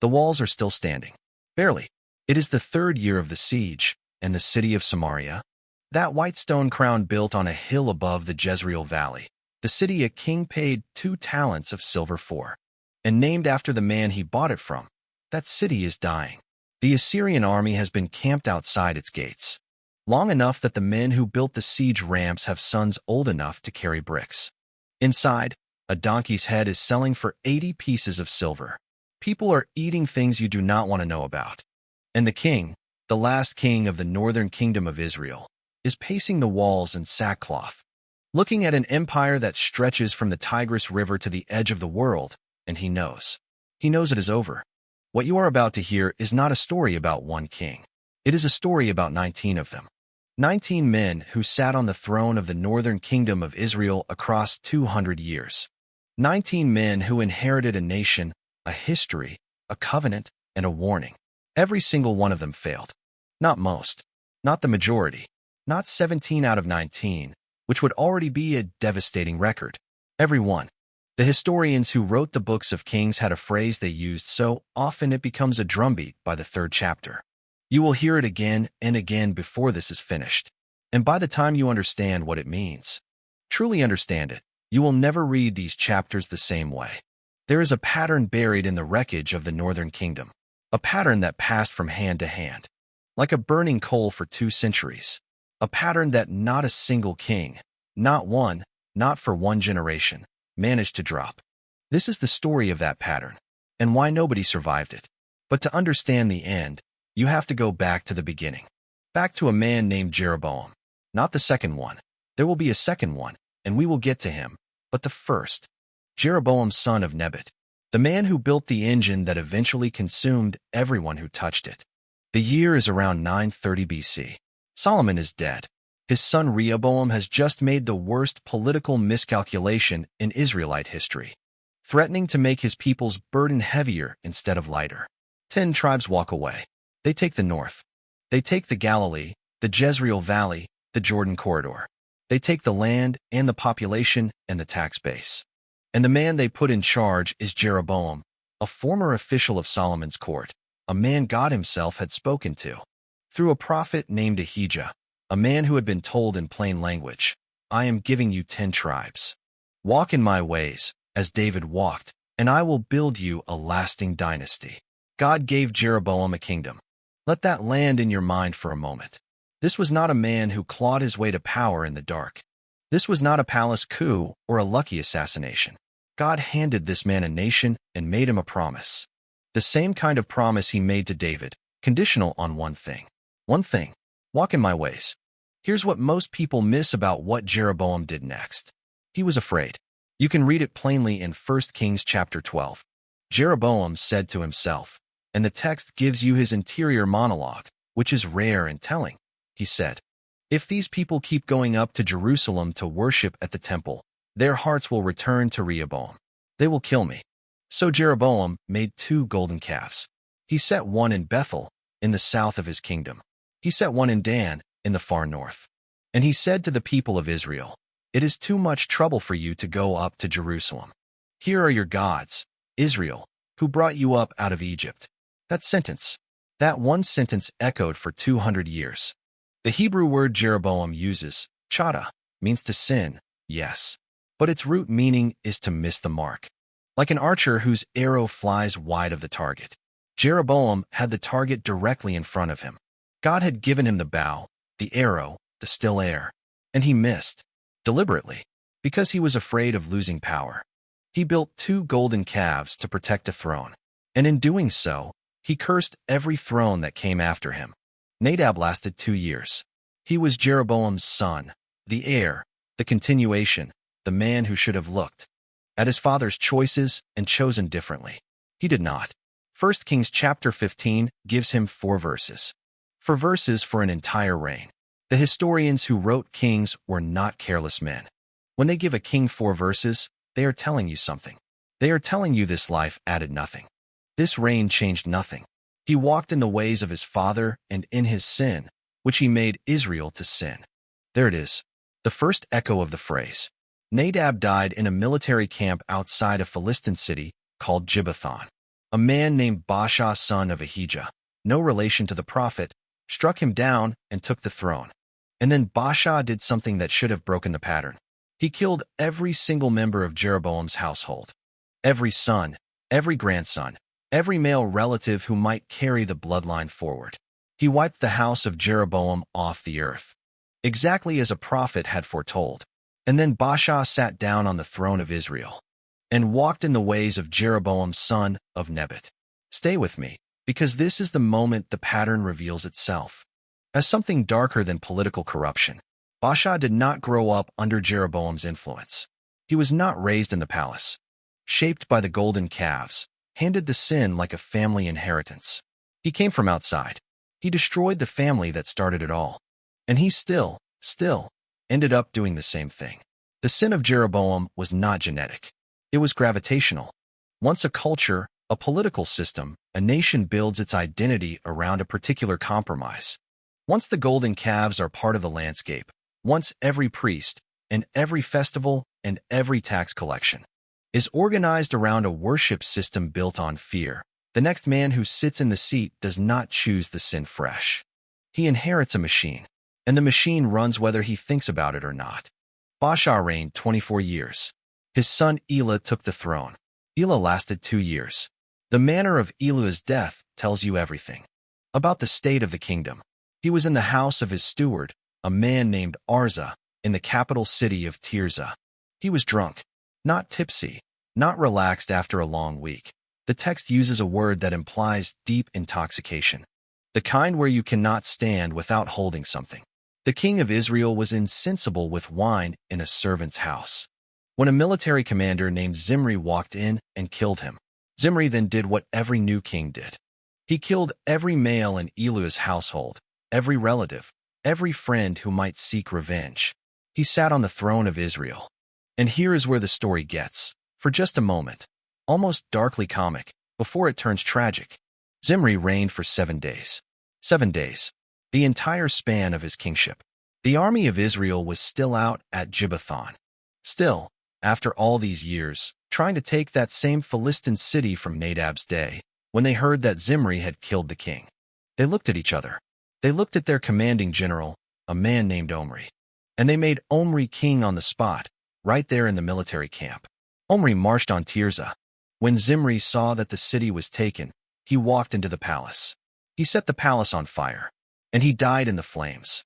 The walls are still standing. Barely. It is the third year of the siege, and the city of Samaria, that white stone crown built on a hill above the Jezreel Valley, the city a king paid 2 talents of silver for, and named after the man he bought it from, that city is dying. The Assyrian army has been camped outside its gates, long enough that the men who built the siege ramps have sons old enough to carry bricks. Inside, a donkey's head is selling for 80 pieces of silver. People are eating things you do not want to know about. And the king, the last king of the northern kingdom of Israel, is pacing the walls in sackcloth, looking at an empire that stretches from the Tigris River to the edge of the world, and he knows. He knows it is over. What you are about to hear is not a story about one king. It is a story about 19 of them. 19 men who sat on the throne of the northern kingdom of Israel across 200 years. 19 men who inherited a nation, a history, a covenant, and a warning. Every single one of them failed. Not most. Not the majority. Not 17 out of 19, which would already be a devastating record. Every one. The historians who wrote the books of Kings had a phrase they used so often it becomes a drumbeat by the 3rd chapter. You will hear it again and again before this is finished. And by the time you understand what it means, truly understand it, you will never read these chapters the same way. There is a pattern buried in the wreckage of the northern kingdom. A pattern that passed from hand to hand, like a burning coal for 2 centuries. A pattern that not a single king, not one, not for 1 generation, managed to drop. This is the story of that pattern, and why nobody survived it. But to understand the end, you have to go back to the beginning. Back to a man named Jeroboam. Not the second one. There will be a second one, and we will get to him. But the first. Jeroboam son of Nebat. The man who built the engine that eventually consumed everyone who touched it. The year is around 930 BC. Solomon is dead. His son Rehoboam has just made the worst political miscalculation in Israelite history, threatening to make his people's burden heavier instead of lighter. 10 tribes walk away. They take the north. They take the Galilee, the Jezreel Valley, the Jordan corridor. They take the land and the population and the tax base. And the man they put in charge is Jeroboam, a former official of Solomon's court, a man God himself had spoken to, through a prophet named Ahijah, a man who had been told in plain language, I am giving you 10 tribes. Walk in my ways, as David walked, and I will build you a lasting dynasty. God gave Jeroboam a kingdom. Let that land in your mind for a moment. This was not a man who clawed his way to power in the dark. This was not a palace coup or a lucky assassination. God handed this man a nation and made him a promise. The same kind of promise he made to David, conditional on one thing. One thing. Walk in my ways. Here's what most people miss about what Jeroboam did next. He was afraid. You can read it plainly in 1 Kings chapter 12. Jeroboam said to himself, and the text gives you his interior monologue, which is rare and telling. He said, if these people keep going up to Jerusalem to worship at the temple, their hearts will return to Rehoboam. They will kill me. So Jeroboam made 2 golden calves. He set one in Bethel, in the south of his kingdom. He set one in Dan, in the far north. And he said to the people of Israel, it is too much trouble for you to go up to Jerusalem. Here are your gods, Israel, who brought you up out of Egypt. That sentence, that one sentence echoed for 200 years. The Hebrew word Jeroboam uses, chada, means to sin, yes. But its root meaning is to miss the mark. Like an archer whose arrow flies wide of the target. Jeroboam had the target directly in front of him. God had given him the bow, the arrow, the still air. And he missed, deliberately, because he was afraid of losing power. He built 2 golden calves to protect a throne. And in doing so, he cursed every throne that came after him. Nadab lasted 2 years. He was Jeroboam's son, the heir, the continuation, the man who should have looked at his father's choices and chosen differently. He did not. 1 Kings chapter 15 gives him 4 verses. 4 verses for an entire reign. The historians who wrote Kings were not careless men. When they give a king 4 verses, they are telling you something. They are telling you this life added nothing. This reign changed nothing. He walked in the ways of his father and in his sin, which he made Israel to sin. There it is, the first echo of the phrase. Nadab died in a military camp outside a Philistine city called Gibbethon. A man named Baasha, son of Ahijah, no relation to the prophet, struck him down and took the throne. And then Baasha did something that should have broken the pattern. He killed every single member of Jeroboam's household. Every son, every grandson, every male relative who might carry the bloodline forward. He wiped the house of Jeroboam off the earth, exactly as a prophet had foretold. And then Baasha sat down on the throne of Israel and walked in the ways of Jeroboam, son of Nebat. Stay with me, because this is the moment the pattern reveals itself as something darker than political corruption. Baasha did not grow up under Jeroboam's influence. He was not raised in the palace, shaped by the golden calves, handed the sin like a family inheritance. He came from outside. He destroyed the family that started it all. And he still ended up doing the same thing. The sin of Jeroboam was not genetic. It was gravitational. Once a culture, a political system, a nation builds its identity around a particular compromise. Once the golden calves are part of the landscape, once every priest, and every festival, and every tax collection is organized around a worship system built on fear, the next man who sits in the seat does not choose the sin fresh. He inherits a machine, and the machine runs whether he thinks about it or not. Baasha reigned 24 years. His son Elah took the throne. Elah lasted 2 years. The manner of Elah's death tells you everything about the state of the kingdom. He was in the house of his steward, a man named Arza, in the capital city of Tirzah. He was drunk, not tipsy, not relaxed after a long week. The text uses a word that implies deep intoxication, the kind where you cannot stand without holding something. The king of Israel was insensible with wine in a servant's house, when a military commander named Zimri walked in and killed him. Zimri then did what every new king did. He killed every male in Elah's household, every relative, every friend who might seek revenge. He sat on the throne of Israel. And here is where the story gets, for just a moment, almost darkly comic, before it turns tragic. Zimri reigned for 7 days. 7 days, the entire span of his kingship. The army of Israel was still out at Gibbethon. Still, after all these years, trying to take that same Philistine city from Nadab's day, when they heard that Zimri had killed the king. They looked at each other. They looked at their commanding general, a man named Omri. And they made Omri king on the spot, right there in the military camp. Omri marched on Tirzah. When Zimri saw that the city was taken, he walked into the palace. He set the palace on fire, and he died in the flames.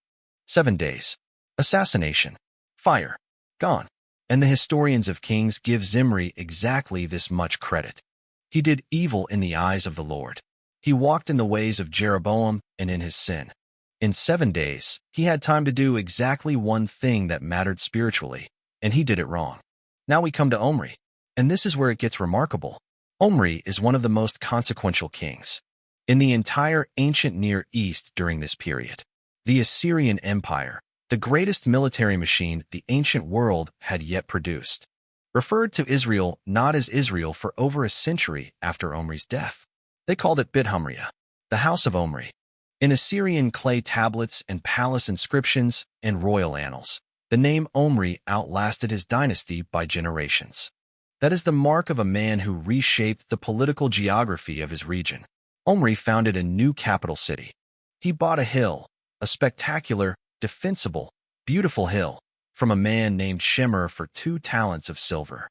7 days. Assassination. Fire. Gone. And the historians of kings give Zimri exactly this much credit. He did evil in the eyes of the Lord. He walked in the ways of Jeroboam and in his sin. In 7 days, he had time to do exactly one thing that mattered spiritually, and he did it wrong. Now we come to Omri, and this is where it gets remarkable. Omri is one of the most consequential kings in the entire ancient Near East during this period. The Assyrian Empire, the greatest military machine the ancient world had yet produced, referred to Israel not as Israel for over a century after Omri's death. They called it Bithumria, the house of Omri. In Assyrian clay tablets and palace inscriptions and royal annals, the name Omri outlasted his dynasty by generations. That is the mark of a man who reshaped the political geography of his region. Omri founded a new capital city. He bought a hill, a spectacular, defensible, beautiful hill, from a man named Shemer for 2 talents of silver.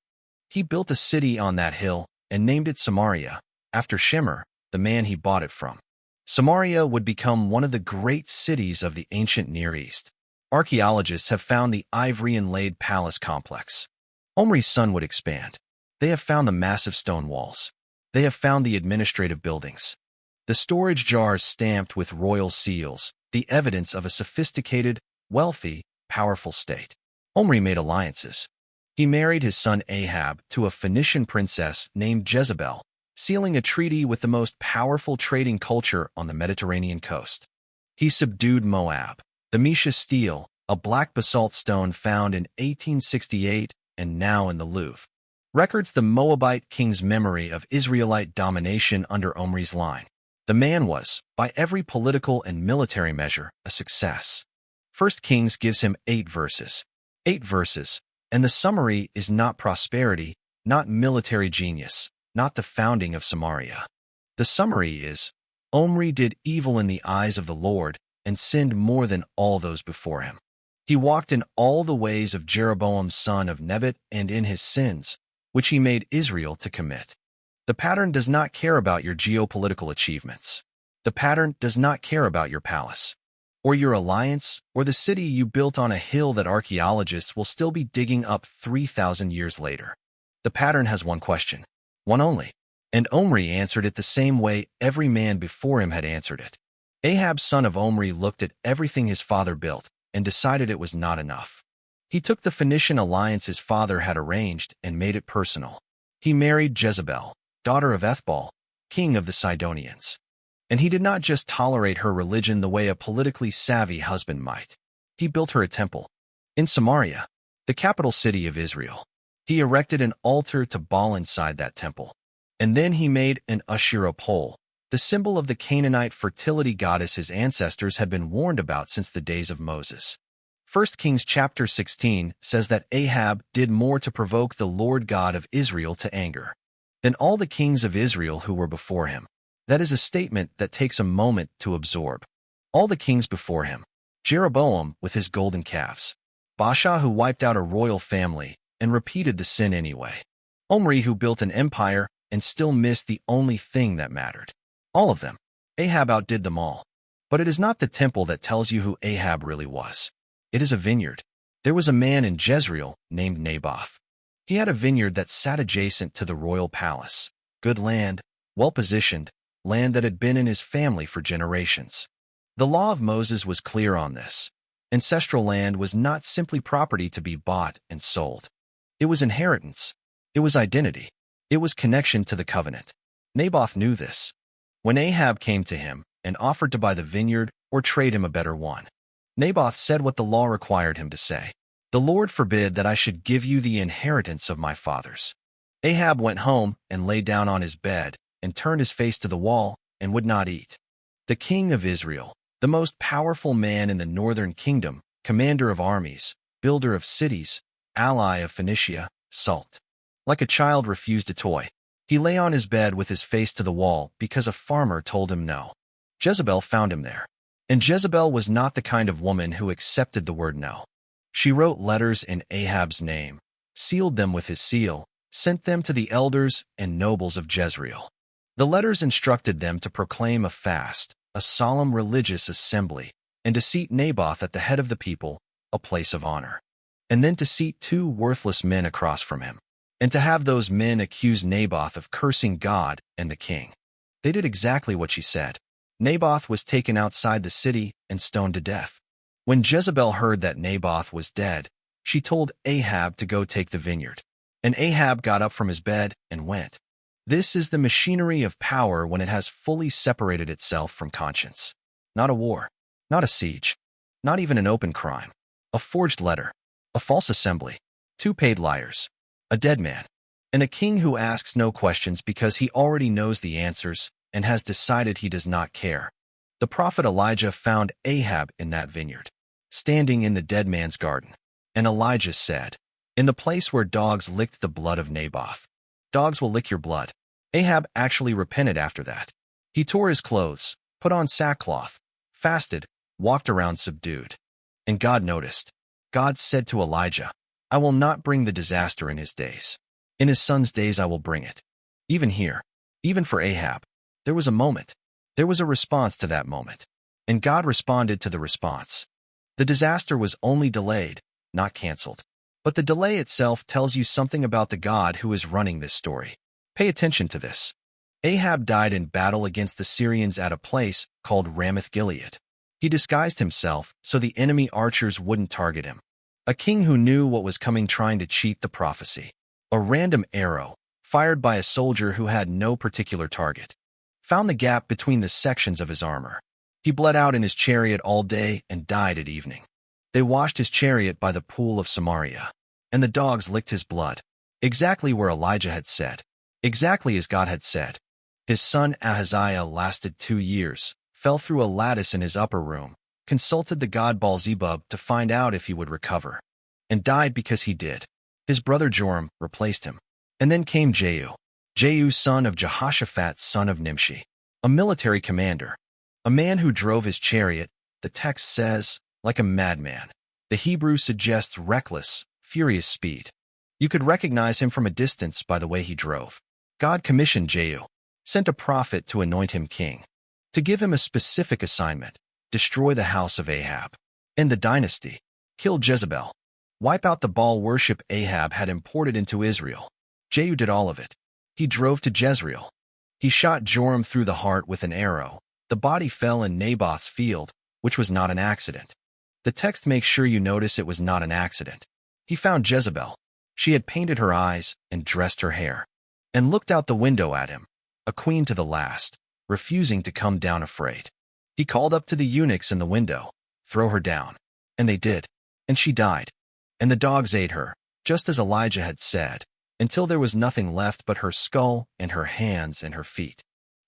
He built a city on that hill and named it Samaria, after Shemer, the man he bought it from. Samaria would become one of the great cities of the ancient Near East. Archaeologists have found the ivory-inlaid palace complex. Omri's son would expand. They have found the massive stone walls. They have found the administrative buildings, the storage jars stamped with royal seals, the evidence of a sophisticated, wealthy, powerful state. Omri made alliances. He married his son Ahab to a Phoenician princess named Jezebel, sealing a treaty with the most powerful trading culture on the Mediterranean coast. He subdued Moab, the Mesha stele, a black basalt stone found in 1868 and now in the Louvre, records the Moabite king's memory of Israelite domination under Omri's line. The man was, by every political and military measure, a success. 1 Kings gives him 8 verses. 8 verses, and the summary is not prosperity, not military genius, not the founding of Samaria. The summary is, Omri did evil in the eyes of the Lord and sinned more than all those before him. He walked in all the ways of Jeroboam son of Nebat and in his sins, which he made Israel to commit. The pattern does not care about your geopolitical achievements. The pattern does not care about your palace, or your alliance, or the city you built on a hill that archaeologists will still be digging up 3,000 years later. The pattern has one question, one only, and Omri answered it the same way every man before him had answered it. Ahab son of Omri looked at everything his father built and decided it was not enough. He took the Phoenician alliance his father had arranged and made it personal. He married Jezebel, daughter of Ethbaal, king of the Sidonians. And he did not just tolerate her religion the way a politically savvy husband might. He built her a temple. In Samaria, the capital city of Israel, he erected an altar to Baal inside that temple. And then he made an Asherah pole, the symbol of the Canaanite fertility goddess his ancestors had been warned about since the days of Moses. 1 Kings chapter 16 says that Ahab did more to provoke the Lord God of Israel to anger than all the kings of Israel who were before him. That is a statement that takes a moment to absorb. All the kings before him, Jeroboam with his golden calves, Baasha who wiped out a royal family and repeated the sin anyway, Omri who built an empire and still missed the only thing that mattered. All of them. Ahab outdid them all. But it is not the temple that tells you who Ahab really was. It is a vineyard. There was a man in Jezreel named Naboth. He had a vineyard that sat adjacent to the royal palace. Good land, well-positioned, land that had been in his family for generations. The law of Moses was clear on this. Ancestral land was not simply property to be bought and sold. It was inheritance. It was identity. It was connection to the covenant. Naboth knew this. When Ahab came to him and offered to buy the vineyard or trade him a better one, Naboth said what the law required him to say. The Lord forbid that I should give you the inheritance of my fathers. Ahab went home and lay down on his bed and turned his face to the wall and would not eat. The king of Israel, the most powerful man in the northern kingdom, commander of armies, builder of cities, ally of Phoenicia, sulked. Like a child refused a toy. He lay on his bed with his face to the wall because a farmer told him no. Jezebel found him there. And Jezebel was not the kind of woman who accepted the word no. She wrote letters in Ahab's name, sealed them with his seal, sent them to the elders and nobles of Jezreel. The letters instructed them to proclaim a fast, a solemn religious assembly, and to seat Naboth at the head of the people, a place of honor. And then to seat two worthless men across from him, and to have those men accuse Naboth of cursing God and the king. They did exactly what she said. Naboth was taken outside the city and stoned to death. When Jezebel heard that Naboth was dead, she told Ahab to go take the vineyard. And Ahab got up from his bed and went. This is the machinery of power when it has fully separated itself from conscience. Not a war, not a siege, not even an open crime. A forged letter, a false assembly, two paid liars, a dead man, and a king who asks no questions because he already knows the answers and has decided he does not care. The prophet Elijah found Ahab in that vineyard, standing in the dead man's garden. And Elijah said, in the place where dogs licked the blood of Naboth, dogs will lick your blood. Ahab actually repented after that. He tore his clothes, put on sackcloth, fasted, walked around subdued. And God noticed. God said to Elijah, I will not bring the disaster in his days. In his son's days I will bring it. Even here, even for Ahab, there was a moment. There was a response to that moment. And God responded to the response. The disaster was only delayed, not canceled. But the delay itself tells you something about the God who is running this story. Pay attention to this. Ahab died in battle against the Syrians at a place called Ramoth-Gilead. He disguised himself so the enemy archers wouldn't target him. A king who knew what was coming trying to cheat the prophecy. A random arrow, fired by a soldier who had no particular target, found the gap between the sections of his armor. He bled out in his chariot all day and died at evening. They washed his chariot by the pool of Samaria, and the dogs licked his blood. Exactly where Elijah had said. Exactly as God had said. His son Ahaziah lasted 2 years, fell through a lattice in his upper room, consulted the god Baal-zebub to find out if he would recover, and died because he did. His brother Joram replaced him. And then came Jehu. Jehu, son of Jehoshaphat, son of Nimshi, a military commander, a man who drove his chariot, the text says, like a madman. The Hebrew suggests reckless, furious speed. You could recognize him from a distance by the way he drove. God commissioned Jehu, sent a prophet to anoint him king, to give him a specific assignment: destroy the house of Ahab and the dynasty, kill Jezebel, wipe out the Baal worship Ahab had imported into Israel. Jehu did all of it. He drove to Jezreel. He shot Joram through the heart with an arrow. The body fell in Naboth's field, which was not an accident. The text makes sure you notice it was not an accident. He found Jezebel. She had painted her eyes and dressed her hair, and looked out the window at him, a queen to the last, refusing to come down afraid. He called up to the eunuchs in the window, "Throw her down." And they did, and she died. And the dogs ate her, just as Elijah had said, until there was nothing left but her skull and her hands and her feet.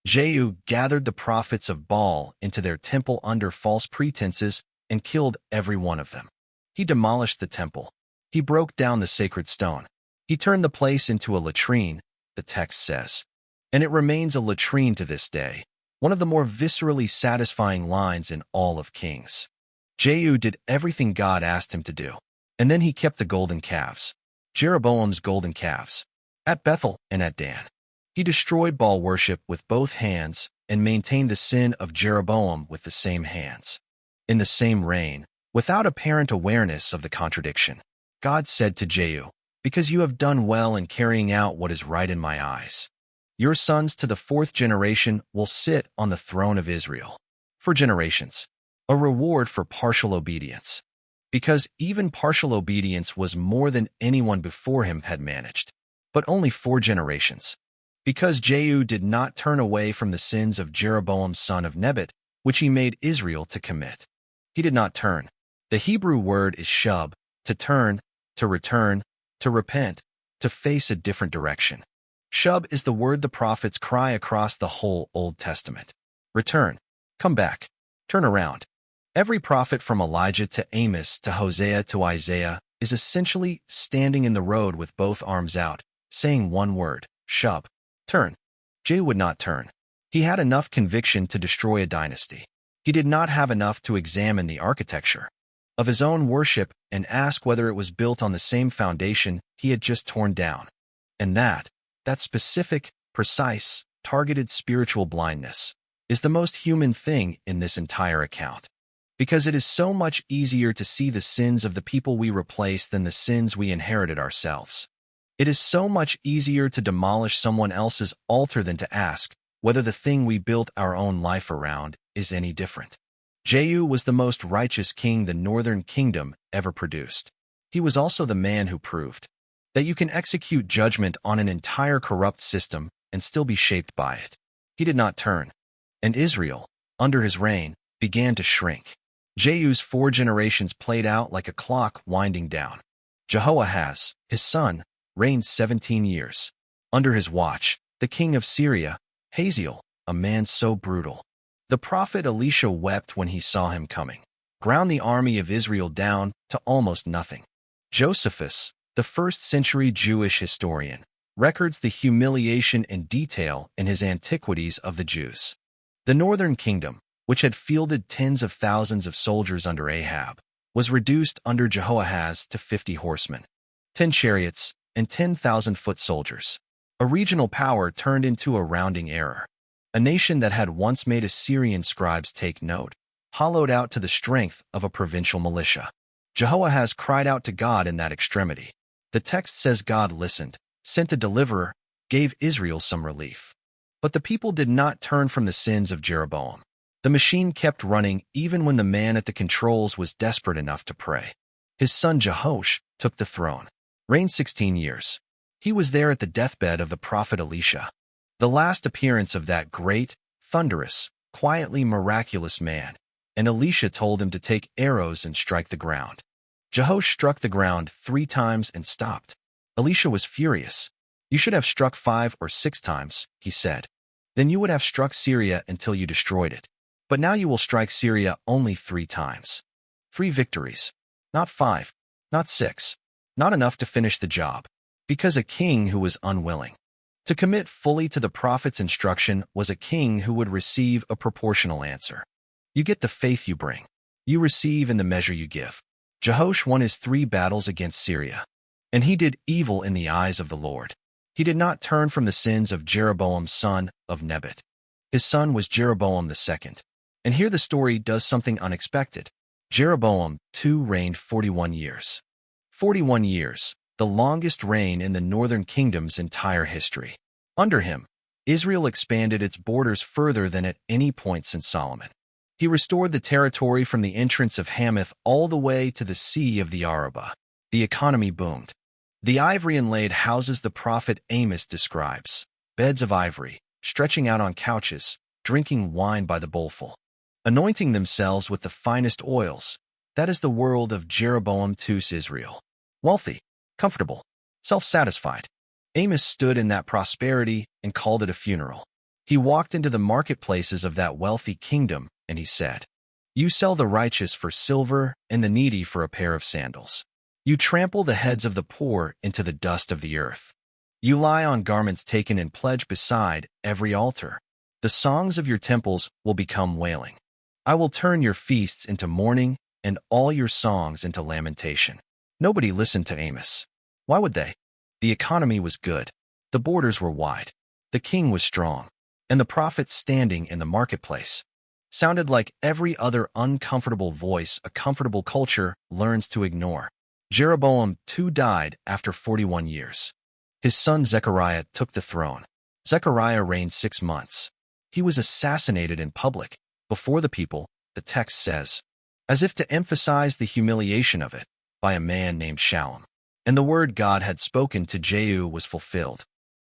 Jehu gathered the prophets of Baal into their temple under false pretenses and killed every one of them. He demolished the temple. He broke down the sacred stone. He turned the place into a latrine, the text says. And it remains a latrine to this day, one of the more viscerally satisfying lines in all of Kings. Jehu did everything God asked him to do, and then he kept the golden calves, Jeroboam's golden calves, at Bethel and at Dan. He destroyed Baal worship with both hands and maintained the sin of Jeroboam with the same hands. In the same reign, without apparent awareness of the contradiction, God said to Jehu, "Because you have done well in carrying out what is right in my eyes, your sons to the 4th generation will sit on the throne of Israel." For generations, a reward for partial obedience. Because even partial obedience was more than anyone before him had managed, but only 4 generations. Because Jehu did not turn away from the sins of Jeroboam son of Nebat, which he made Israel to commit. He did not turn. The Hebrew word is shub, to turn, to return, to repent, to face a different direction. Shub is the word the prophets cry across the whole Old Testament. Return, come back, turn around. Every prophet from Elijah to Amos to Hosea to Isaiah is essentially standing in the road with both arms out, saying one word, shub, turn. Jehu would not turn. He had enough conviction to destroy a dynasty. He did not have enough to examine the architecture of his own worship and ask whether it was built on the same foundation he had just torn down. And that specific, precise, targeted spiritual blindness is the most human thing in this entire account. Because it is so much easier to see the sins of the people we replace than the sins we inherited ourselves. It is so much easier to demolish someone else's altar than to ask whether the thing we built our own life around is any different. Jehu was the most righteous king the northern kingdom ever produced. He was also the man who proved that you can execute judgment on an entire corrupt system and still be shaped by it. He did not turn, and Israel, under his reign, began to shrink. Jehu's 4 generations played out like a clock winding down. Jehoahaz, his son, reigned 17 years. Under his watch, the king of Syria, Hazael, a man so brutal. The prophet Elisha wept when he saw him coming, ground the army of Israel down to almost nothing. Josephus, the 1st-century Jewish historian, records the humiliation in detail in his Antiquities of the Jews. The northern kingdom, which had fielded tens of thousands of soldiers under Ahab, was reduced under Jehoahaz to 50 horsemen, 10 chariots, and 10,000 foot soldiers. A regional power turned into a rounding error. A nation that had once made Assyrian scribes take note, hollowed out to the strength of a provincial militia. Jehoahaz cried out to God in that extremity. The text says God listened, sent a deliverer, gave Israel some relief. But the people did not turn from the sins of Jeroboam. The machine kept running even when the man at the controls was desperate enough to pray. His son Jehoash took the throne, reigned 16 years. He was there at the deathbed of the prophet Elisha, the last appearance of that great, thunderous, quietly miraculous man, and Elisha told him to take arrows and strike the ground. Jehoash struck the ground 3 times and stopped. Elisha was furious. "You should have struck 5 or 6 times," he said. "Then you would have struck Syria until you destroyed it. But now you will strike Syria only 3 times. 3 victories. Not 5. Not 6. Not enough to finish the job. Because a king who was unwilling. To commit fully to the prophet's instruction was a king who would receive a proportional answer. You get the faith you bring. You receive in the measure you give. Jehoash won his 3 battles against Syria, and he did evil in the eyes of the Lord. He did not turn from the sins of Jeroboam son of Nebat. His son was Jeroboam II. And here the story does something unexpected. Jeroboam too reigned 41 years. 41 years, the longest reign in the northern kingdom's entire history. Under him, Israel expanded its borders further than at any point since Solomon. He restored the territory from the entrance of Hamath all the way to the Sea of the Arabah. The economy boomed. The ivory-inlaid houses the prophet Amos describes, beds of ivory, stretching out on couches, drinking wine by the bowlful, anointing themselves with the finest oils. That is the world of Jeroboam II's Israel. Wealthy, comfortable, self-satisfied. Amos stood in that prosperity and called it a funeral. He walked into the marketplaces of that wealthy kingdom, and he said, "You sell the righteous for silver and the needy for a pair of sandals. You trample the heads of the poor into the dust of the earth. You lie on garments taken in pledge beside every altar. The songs of your temples will become wailing. I will turn your feasts into mourning and all your songs into lamentation." Nobody listened to Amos. Why would they? The economy was good. The borders were wide. The king was strong. And the prophet standing in the marketplace sounded like every other uncomfortable voice a comfortable culture learns to ignore. Jeroboam too died after 41 years. His son Zechariah took the throne. Zechariah reigned 6 months. He was assassinated in public, before the people, the text says, as if to emphasize the humiliation of it, by a man named Shallum. And the word God had spoken to Jehu was fulfilled.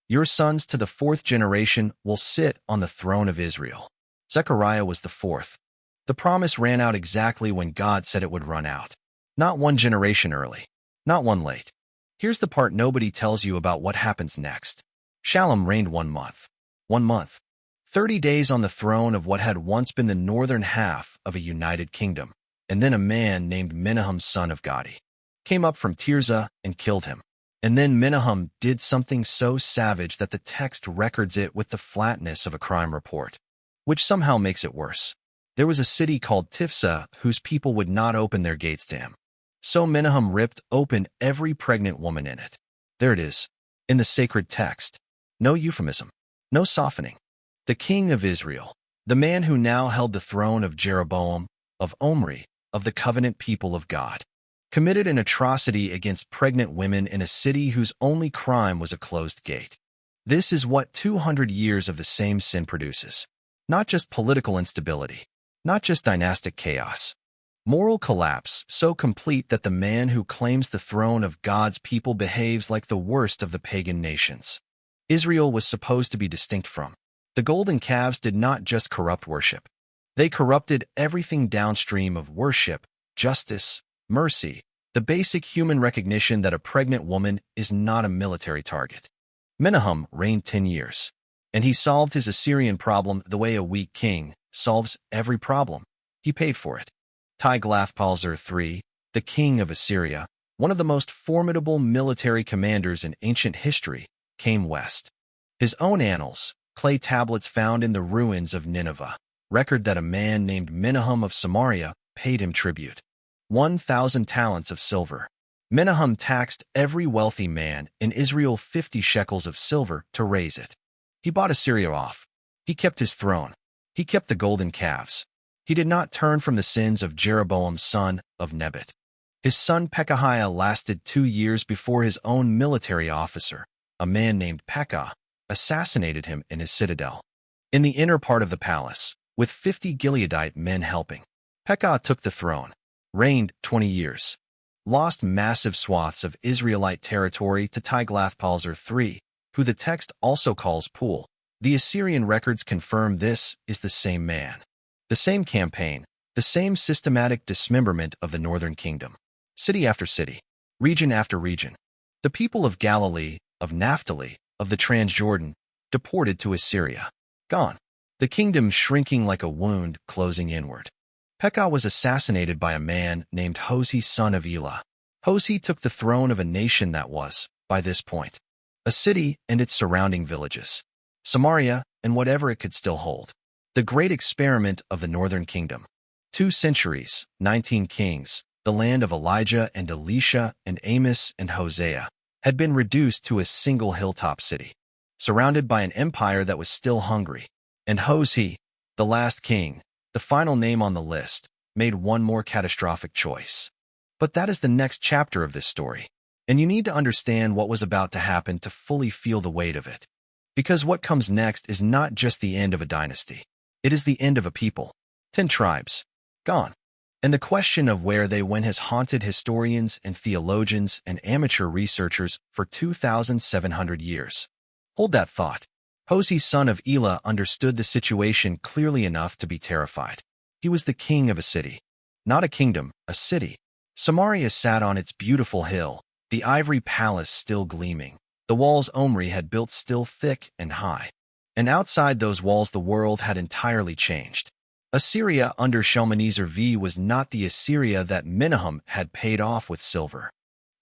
Your sons to the 4th generation will sit on the throne of Israel. Zechariah was the 4th. The promise ran out exactly when God said it would run out. Not one generation early, not one late. Here's the part nobody tells you about what happens next. Shallum reigned 1 month. 1 month. 30 days on the throne of what had once been the northern half of a united kingdom. And then a man named Menahem son of Gadi came up from Tirzah and killed him. And then Menahem did something so savage that the text records it with the flatness of a crime report, which somehow makes it worse. There was a city called Tifsah whose people would not open their gates to him. So Menahem ripped open every pregnant woman in it. There it is, in the sacred text. No euphemism, no softening. The king of Israel, the man who now held the throne of Jeroboam, of Omri, of the covenant people of God, committed an atrocity against pregnant women in a city whose only crime was a closed gate. This is what 200 years of the same sin produces. Not just political instability, not just dynastic chaos. Moral collapse so complete that the man who claims the throne of God's people behaves like the worst of the pagan nations. Israel was supposed to be distinct from. The golden calves did not just corrupt worship. They corrupted everything downstream of worship, justice, mercy, the basic human recognition that a pregnant woman is not a military target. Menahem reigned 10 years, and he solved his Assyrian problem the way a weak king solves every problem. He paid for it. Tiglath-Pileser III, the king of Assyria, one of the most formidable military commanders in ancient history, came west. His own annals, clay tablets found in the ruins of Nineveh, record that a man named Menahem of Samaria paid him tribute. 1,000 talents of silver. Menahem taxed every wealthy man in Israel 50 shekels of silver to raise it. He bought Assyria off. He kept his throne. He kept the golden calves. He did not turn from the sins of Jeroboam son of Nebat. His son Pekahiah lasted 2 years before his own military officer, a man named Pekah, assassinated him in his citadel. In the inner part of the palace, with 50 Gileadite men helping, Pekah took the throne, reigned 20 years, lost massive swaths of Israelite territory to Tiglath-Pileser III, who the text also calls Pul. The Assyrian records confirm this is the same man. The same campaign, the same systematic dismemberment of the northern kingdom. City after city, region after region. The people of Galilee, of Naphtali, of the Transjordan, deported to Assyria. Gone. The kingdom shrinking like a wound closing inward. Pekah was assassinated by a man named Hoshea son of Elah. Hoshea took the throne of a nation that was, by this point, a city and its surrounding villages, Samaria and whatever it could still hold. The great experiment of the northern kingdom. 2 centuries, 19 kings, the land of Elijah and Elisha and Amos and Hosea, had been reduced to a single hilltop city, surrounded by an empire that was still hungry. And Hosea, the last king, the final name on the list, made one more catastrophic choice. But that is the next chapter of this story, and you need to understand what was about to happen to fully feel the weight of it. Because what comes next is not just the end of a dynasty. It is the end of a people. 10 tribes. Gone. And the question of where they went has haunted historians and theologians and amateur researchers for 2,700 years. Hold that thought. Hosea, son of Elah, understood the situation clearly enough to be terrified. He was the king of a city. Not a kingdom, a city. Samaria sat on its beautiful hill, the ivory palace still gleaming, the walls Omri had built still thick and high. And outside those walls the world had entirely changed. Assyria under Shalmaneser V was not the Assyria that Menahem had paid off with silver.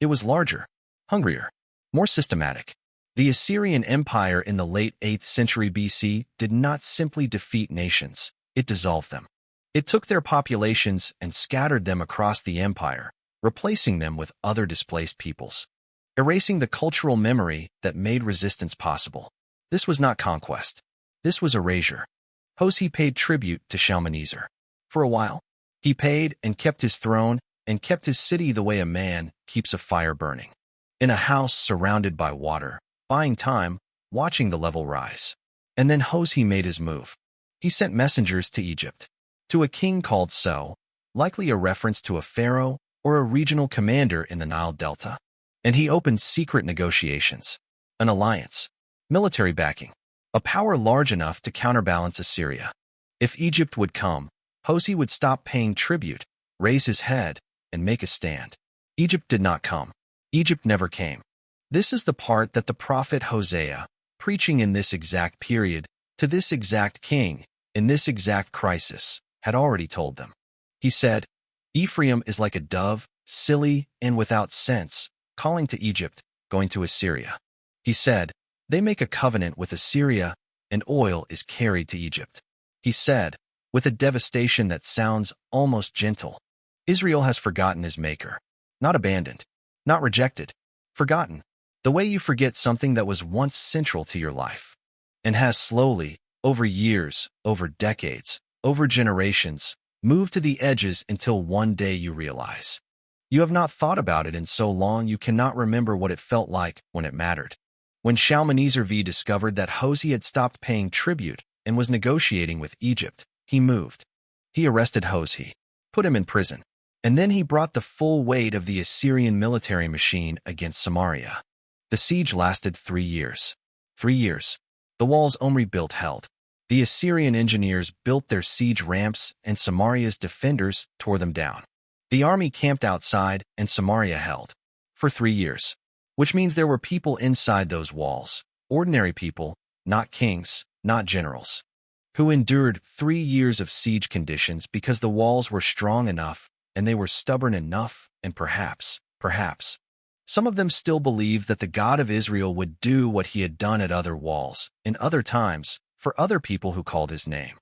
It was larger, hungrier, more systematic. The Assyrian Empire in the late 8th century BC did not simply defeat nations, it dissolved them. It took their populations and scattered them across the empire, replacing them with other displaced peoples, erasing the cultural memory that made resistance possible. This was not conquest. This was erasure. Hosea paid tribute to Shalmaneser. For a while, he paid and kept his throne and kept his city the way a man keeps a fire burning. In a house surrounded by water, buying time, watching the level rise. And then Hosea made his move. He sent messengers to Egypt, to a king called So, likely a reference to a pharaoh or a regional commander in the Nile Delta. And he opened secret negotiations, an alliance, military backing, a power large enough to counterbalance Assyria. If Egypt would come, Hosea would stop paying tribute, raise his head, and make a stand. Egypt did not come. Egypt never came. This is the part that the prophet Hosea, preaching in this exact period, to this exact king, in this exact crisis, had already told them. He said, Ephraim is like a dove, silly and without sense, calling to Egypt, going to Assyria. He said, they make a covenant with Assyria, and oil is carried to Egypt. He said, with a devastation that sounds almost gentle, Israel has forgotten his maker. Not abandoned, not rejected, forgotten, the way you forget something that was once central to your life, and has slowly, over years, over decades, over generations, moved to the edges until one day you realize. You have not thought about it in so long you cannot remember what it felt like when it mattered. When Shalmaneser V discovered that Hosea had stopped paying tribute and was negotiating with Egypt, he moved. He arrested Hosea, put him in prison, and then he brought the full weight of the Assyrian military machine against Samaria. The siege lasted 3 years. 3 years. The walls Omri built held. The Assyrian engineers built their siege ramps and Samaria's defenders tore them down. The army camped outside and Samaria held. For 3 years. Which means there were people inside those walls, ordinary people, not kings, not generals, who endured 3 years of siege conditions because the walls were strong enough and they were stubborn enough and perhaps, some of them still believed that the God of Israel would do what he had done at other walls, in other times, for other people who called his name.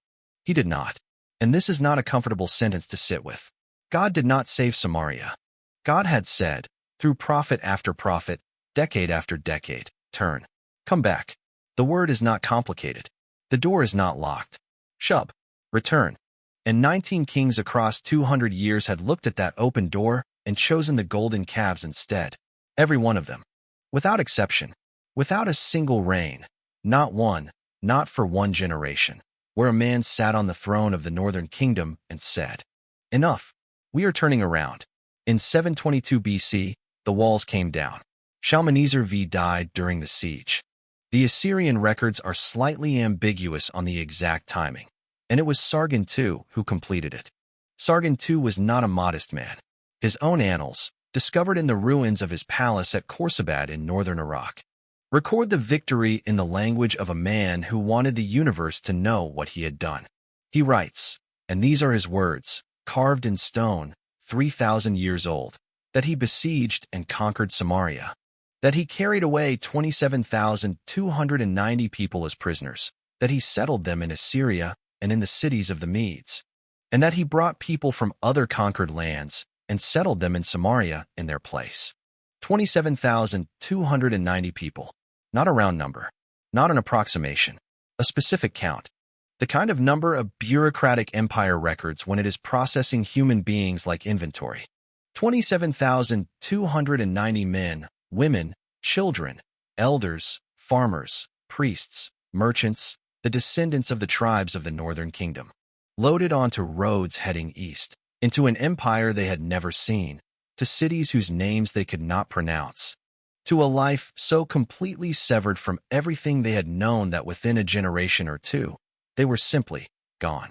He did not. And this is not a comfortable sentence to sit with. God did not save Samaria. God had said, through prophet after prophet, decade after decade, turn. Come back. The word is not complicated. The door is not locked. Shub. Return. And 19 kings across 200 years had looked at that open door and chosen the golden calves instead. Every one of them. Without exception. Without a single reign. Not one, not for one generation. Where a man sat on the throne of the northern kingdom and said, enough. We are turning around. In 722 BC, the walls came down. Shalmaneser V died during the siege. The Assyrian records are slightly ambiguous on the exact timing, and it was Sargon II who completed it. Sargon II was not a modest man. His own annals, discovered in the ruins of his palace at Khorsabad in northern Iraq, record the victory in the language of a man who wanted the universe to know what he had done. He writes, and these are his words, carved in stone, 3,000 years old, that he besieged and conquered Samaria. that he carried away 27,290 people as prisoners, that he settled them in Assyria and in the cities of the Medes, and that he brought people from other conquered lands and settled them in Samaria in their place. 27,290 people. Not a round number, not an approximation, a specific count. The kind of number a bureaucratic empire records when it is processing human beings like inventory. 27,290 men, women, children, elders, farmers, priests, merchants, the descendants of the tribes of the northern kingdom, loaded onto roads heading east, into an empire they had never seen, to cities whose names they could not pronounce, to a life so completely severed from everything they had known that within a generation or two, they were simply gone,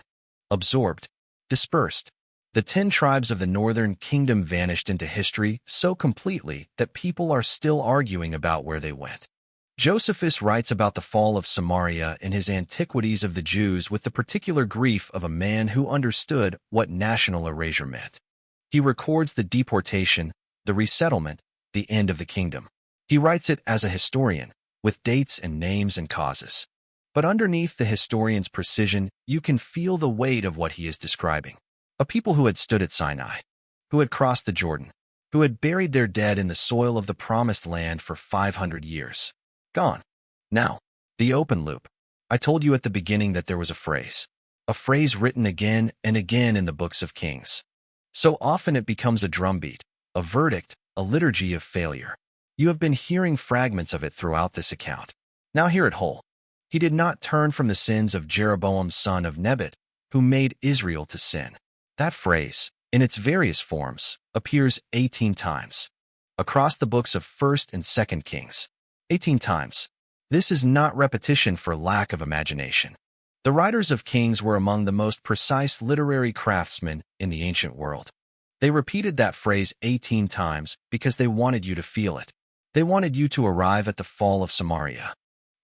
absorbed, dispersed. The 10 tribes of the northern kingdom vanished into history so completely that people are still arguing about where they went. Josephus writes about the fall of Samaria in his Antiquities of the Jews with the particular grief of a man who understood what national erasure meant. He records the deportation, the resettlement, the end of the kingdom. He writes it as a historian, with dates and names and causes. But underneath the historian's precision, you can feel the weight of what he is describing. A people who had stood at Sinai, who had crossed the Jordan, who had buried their dead in the soil of the promised land for 500 years. Gone. Now, the open loop. I told you at the beginning that there was a phrase written again and again in the books of Kings. So often it becomes a drumbeat, a verdict, a liturgy of failure. You have been hearing fragments of it throughout this account. Now hear it whole. He did not turn from the sins of Jeroboam son of Nebat, who made Israel to sin. That phrase, in its various forms, appears 18 times. Across the books of 1st and 2nd Kings. 18 times. This is not repetition for lack of imagination. The writers of Kings were among the most precise literary craftsmen in the ancient world. They repeated that phrase 18 times because they wanted you to feel it. They wanted you to arrive at the fall of Samaria.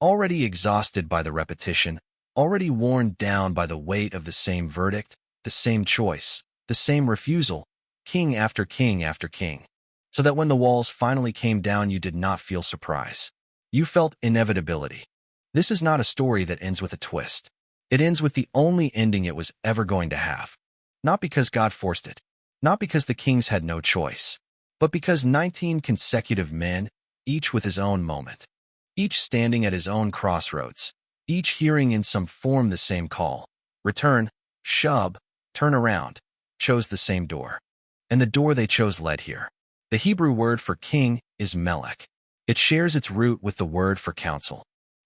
Already exhausted by the repetition, already worn down by the weight of the same verdict, the same choice, the same refusal, king after king after king, so that when the walls finally came down you did not feel surprise. You felt inevitability. This is not a story that ends with a twist. It ends with the only ending it was ever going to have. Not because God forced it, not because the kings had no choice, but because 19 consecutive men, each with his own moment, each standing at his own crossroads, each hearing in some form the same call, return, shub, turn around, chose the same door. And the door they chose led here. The Hebrew word for king is melech. It shares its root with the word for counsel,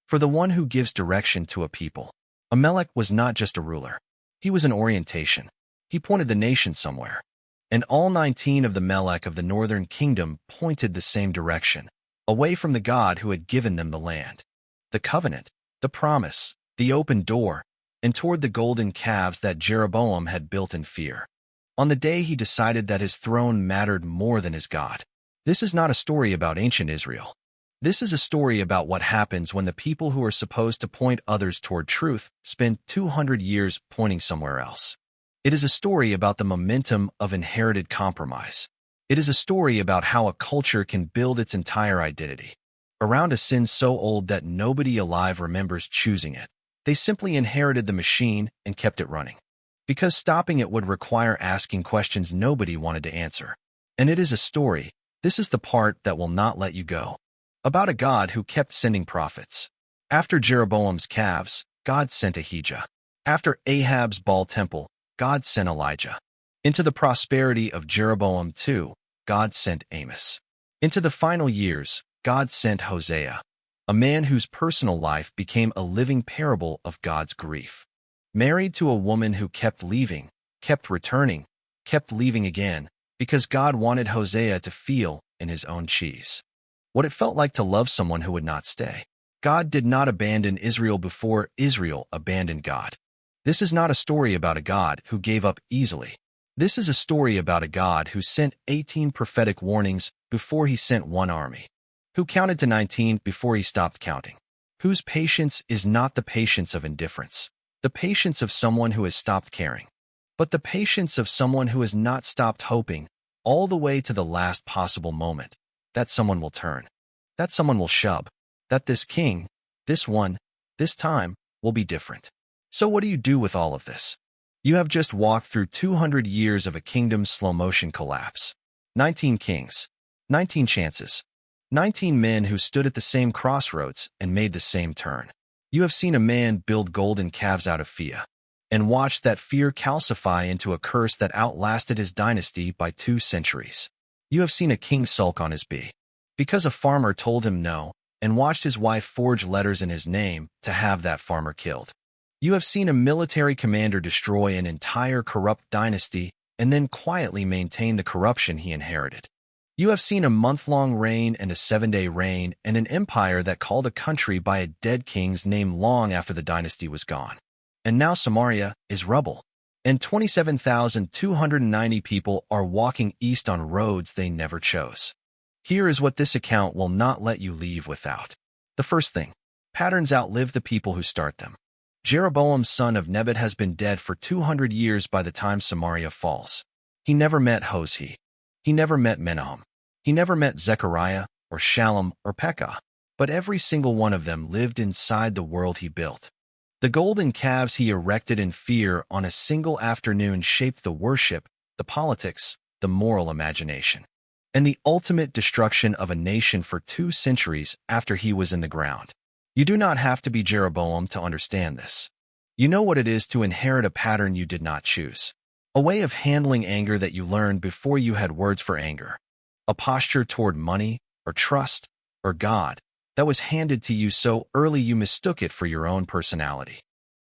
for the one who gives direction to a people. A melech was not just a ruler. He was an orientation. He pointed the nation somewhere. And all 19 of the melech of the northern kingdom pointed the same direction, away from the God who had given them the land, the covenant, the promise, the open door, and toward the golden calves that Jeroboam had built in fear. On the day he decided that his throne mattered more than his God. This is not a story about ancient Israel. This is a story about what happens when the people who are supposed to point others toward truth spend 200 years pointing somewhere else. It is a story about the momentum of inherited compromise. It is a story about how a culture can build its entire identity around a sin so old that nobody alive remembers choosing it. They simply inherited the machine and kept it running, because stopping it would require asking questions nobody wanted to answer. And it is a story, this is the part that will not let you go, about a God who kept sending prophets. After Jeroboam's calves, God sent Ahijah. After Ahab's Baal temple, God sent Elijah. Into the prosperity of Jeroboam too, God sent Amos. Into the final years, God sent Hosea, a man whose personal life became a living parable of God's grief. Married to a woman who kept leaving, kept returning, kept leaving again, because God wanted Hosea to feel in his own cheese what it felt like to love someone who would not stay. God did not abandon Israel before Israel abandoned God. This is not a story about a God who gave up easily. This is a story about a God who sent 18 prophetic warnings before he sent one army, who counted to 19 before he stopped counting, whose patience is not the patience of indifference, the patience of someone who has stopped caring, but the patience of someone who has not stopped hoping all the way to the last possible moment that someone will turn. That someone will shub. That this king, this one, this time, will be different. So what do you do with all of this? You have just walked through 200 years of a kingdom's slow-motion collapse. 19 kings, 19 chances, 19 men who stood at the same crossroads and made the same turn. You have seen a man build golden calves out of fear, and watched that fear calcify into a curse that outlasted his dynasty by 2 centuries. You have seen a king sulk on his bee, because a farmer told him no, and watched his wife forge letters in his name to have that farmer killed. You have seen a military commander destroy an entire corrupt dynasty and then quietly maintain the corruption he inherited. You have seen a month-long reign and a 7-day reign and an empire that called a country by a dead king's name long after the dynasty was gone. And now Samaria is rubble, and 27,290 people are walking east on roads they never chose. Here is what this account will not let you leave without. The first thing, patterns outlive the people who start them. Jeroboam, son of Nebat, has been dead for 200 years by the time Samaria falls. He never met Hosea. He never met Menahem. He never met Zechariah or Shallum or Pekah, but every single one of them lived inside the world he built. The golden calves he erected in fear on a single afternoon shaped the worship, the politics, the moral imagination, and the ultimate destruction of a nation for 2 centuries after he was in the ground. You do not have to be Jeroboam to understand this. You know what it is to inherit a pattern you did not choose, a way of handling anger that you learned before you had words for anger, a posture toward money or trust or God that was handed to you so early you mistook it for your own personality.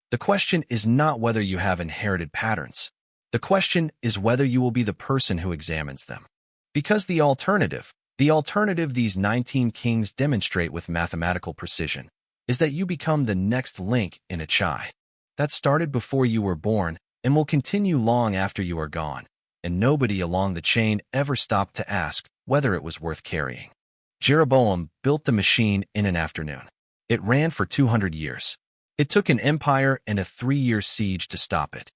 The question is not whether you have inherited patterns. The question is whether you will be the person who examines them. Because the alternative these 19 kings demonstrate with mathematical precision, is that you become the next link in a chain that started before you were born and will continue long after you are gone, and nobody along the chain ever stopped to ask whether it was worth carrying. Jeroboam built the machine in an afternoon. It ran for 200 years. It took an empire and a 3-year siege to stop it.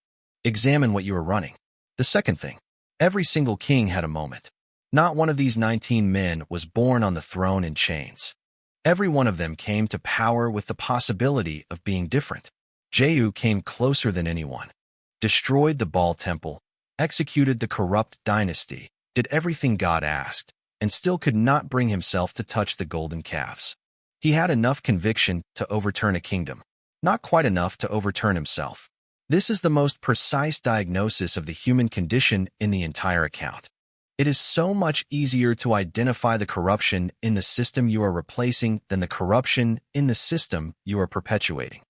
Examine what you are running. The second thing, every single king had a moment. Not one of these 19 men was born on the throne in chains. Every one of them came to power with the possibility of being different. Jehu came closer than anyone, destroyed the Baal temple, executed the corrupt dynasty, did everything God asked, and still could not bring himself to touch the golden calves. He had enough conviction to overturn a kingdom, not quite enough to overturn himself. This is the most precise diagnosis of the human condition in the entire account. It is so much easier to identify the corruption in the system you are replacing than the corruption in the system you are perpetuating.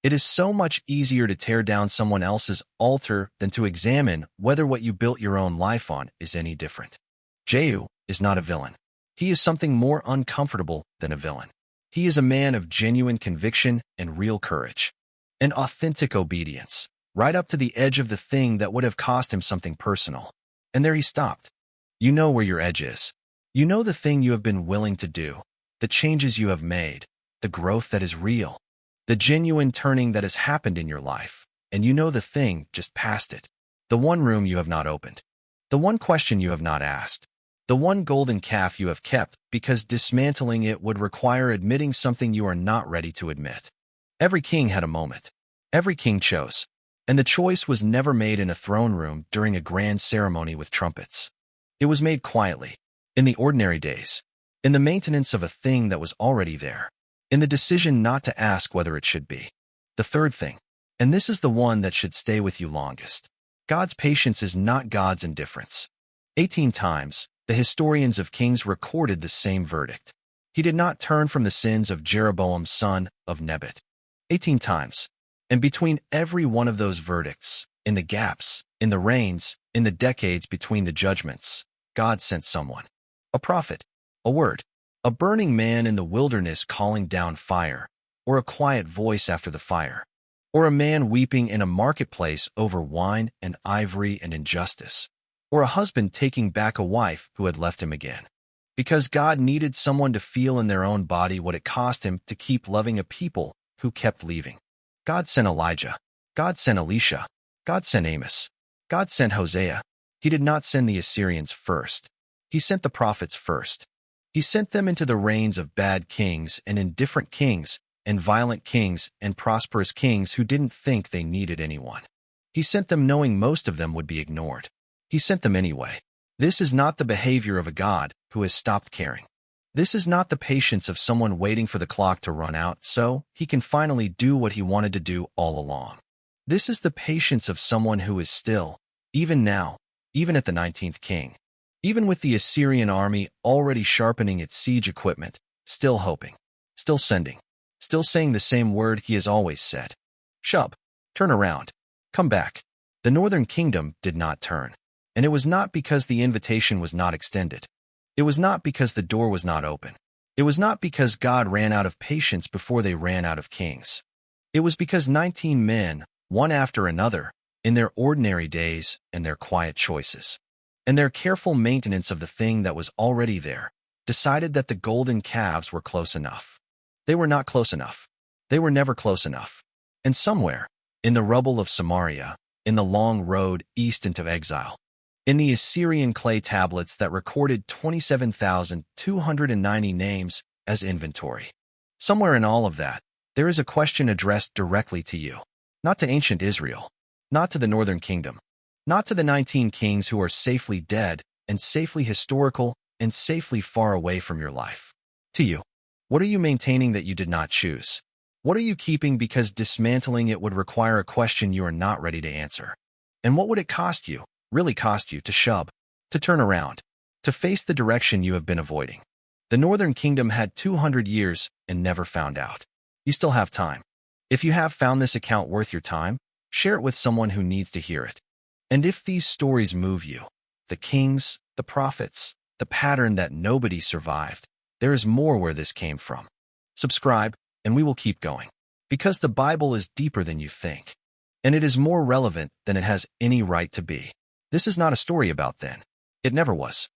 It is so much easier to tear down someone else's altar than to examine whether what you built your own life on is any different. Jehu is not a villain. He is something more uncomfortable than a villain. He is a man of genuine conviction and real courage, and authentic obedience, right up to the edge of the thing that would have cost him something personal. And there he stopped. You know where your edge is. You know the thing you have been willing to do, the changes you have made, the growth that is real, the genuine turning that has happened in your life, and you know the thing just past it, the one room you have not opened, the one question you have not asked, the one golden calf you have kept because dismantling it would require admitting something you are not ready to admit. Every king had a moment. Every king chose, and the choice was never made in a throne room during a grand ceremony with trumpets. It was made quietly, in the ordinary days, in the maintenance of a thing that was already there, in the decision not to ask whether it should be. The third thing, and this is the one that should stay with you longest, God's patience is not God's indifference. 18 times, the historians of kings recorded the same verdict. He did not turn from the sins of Jeroboam, son of Nebat. 18 times, and between every one of those verdicts, in the gaps, in the reigns, in the decades between the judgments, God sent someone, a prophet, a word, a burning man in the wilderness calling down fire, or a quiet voice after the fire, or a man weeping in a marketplace over wine and ivory and injustice, or a husband taking back a wife who had left him again. Because God needed someone to feel in their own body what it cost him to keep loving a people who kept leaving. God sent Elijah. God sent Elisha. God sent Amos. God sent Hosea. He did not send the Assyrians first. He sent the prophets first. He sent them into the reigns of bad kings and indifferent kings and violent kings and prosperous kings who didn't think they needed anyone. He sent them knowing most of them would be ignored. He sent them anyway. This is not the behavior of a God who has stopped caring. This is not the patience of someone waiting for the clock to run out so he can finally do what he wanted to do all along. This is the patience of someone who is still, even now, even at the 19th king, even with the Assyrian army already sharpening its siege equipment, still hoping, still sending, still saying the same word he has always said. Shub, turn around, come back. The northern kingdom did not turn, and it was not because the invitation was not extended. It was not because the door was not open. It was not because God ran out of patience before they ran out of kings. It was because 19 men, one after another, in their ordinary days and their quiet choices, and their careful maintenance of the thing that was already there, decided that the golden calves were close enough. They were not close enough. They were never close enough. And somewhere, in the rubble of Samaria, in the long road east into exile, in the Assyrian clay tablets that recorded 27,290 names as inventory, somewhere in all of that, there is a question addressed directly to you, not to ancient Israel, not to the northern kingdom, not to the 19 kings who are safely dead and safely historical and safely far away from your life. To you, what are you maintaining that you did not choose? What are you keeping because dismantling it would require a question you are not ready to answer? And what would it cost you, really cost you, to shub, to turn around, to face the direction you have been avoiding? The northern kingdom had 200 years and never found out. You still have time. If you have found this account worth your time, share it with someone who needs to hear it. And if these stories move you, the kings, the prophets, the pattern that nobody survived, there is more where this came from. Subscribe, and we will keep going. Because the Bible is deeper than you think, and it is more relevant than it has any right to be. This is not a story about then. It never was.